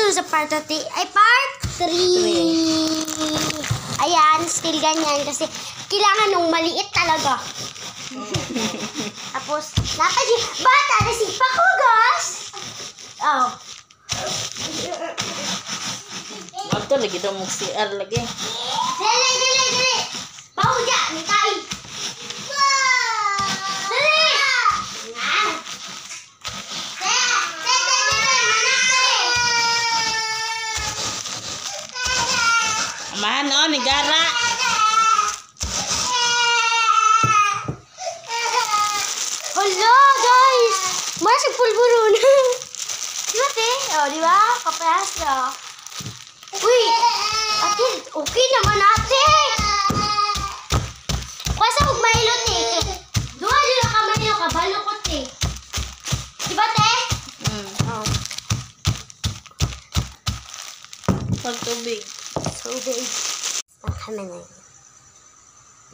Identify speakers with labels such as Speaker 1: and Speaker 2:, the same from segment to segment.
Speaker 1: susunod sa part 3 ay part 3. Ayan, still ganyan kasi kailangan nung maliit talaga. Tapos, bata na si Pakugas. Oh.
Speaker 2: Ato lagi daw mo CR lagi.
Speaker 1: Dali. Bawa dyan, may kain. Dali.
Speaker 2: Amahan o, ni Gara.
Speaker 1: Hala, guys! Masig pulburon. Diba, te? O, diba? Kapayas na. Uy! Ate, okay naman, ate! Kwasa huwag mahilot, te. Duha dito ka mahilot ka, balukot, te. Diba, te? Oh.
Speaker 2: Pagtubig.
Speaker 1: So big. Ang kami na yun.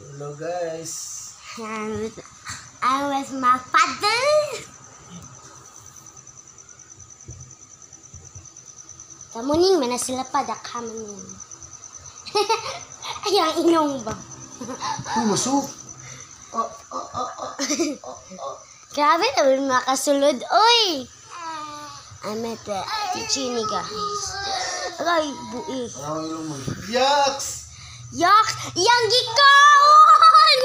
Speaker 3: Hello guys.
Speaker 1: I'm with my father. Kamuning man na sila pa dakhaman yun. Ay, ang inong ba?
Speaker 3: Masuk.
Speaker 1: Grabe naman makasulod. Oy! I'm at the Tichini, guys. Agay, bui.
Speaker 3: Parang ilong mo. Yaks!
Speaker 1: Yaks! Yang gikaon!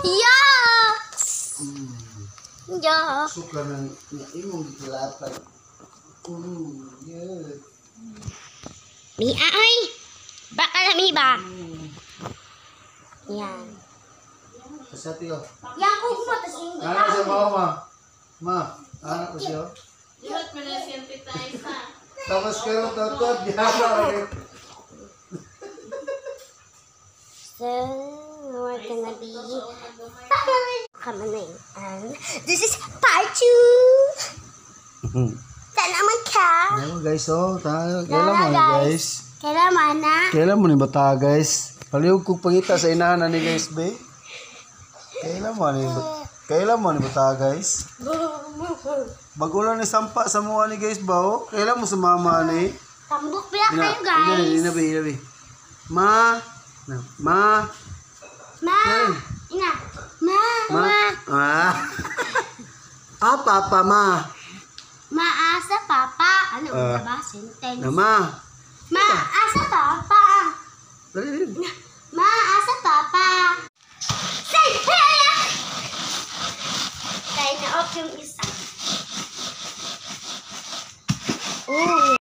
Speaker 1: Yaks! Yaks!
Speaker 3: Suka ng imong gikilatan. Yeah.
Speaker 1: Mia, ay! Baka na, mi ba? Yan.
Speaker 3: Kasati o.
Speaker 1: Yang kugmo, tas yung
Speaker 3: Ano siya mo, ma? Ma, ano ko siya?
Speaker 2: Dihat mo na sensitize ha.
Speaker 3: Tapos kayo tatod, dihala.
Speaker 1: So, we're gonna be coming in. And this is part 2. Saan naman ka?
Speaker 3: Ano guys, oh. Kailan mo ni guys?
Speaker 1: Kailan na?
Speaker 3: Kailan mo ni bata guys? Palihog kong pangita sa inahan ni guys, be. Kailan mo ni bata guys? Bagulan ni sampa sa mga ni guys ba, oh? Kailan mo sumama ni?
Speaker 1: Tambok biyak kayo, guys.
Speaker 3: Inabi. Ma. Ma.
Speaker 1: Ina. Ma.
Speaker 3: Papa, ma.
Speaker 1: Maasa, papa. Ano ba? Sentence.
Speaker 3: Ma.
Speaker 1: Maasa, papa.
Speaker 3: Dali.
Speaker 1: Maasa, papa. Say, hey! Kaya na-off yung isa. Oh.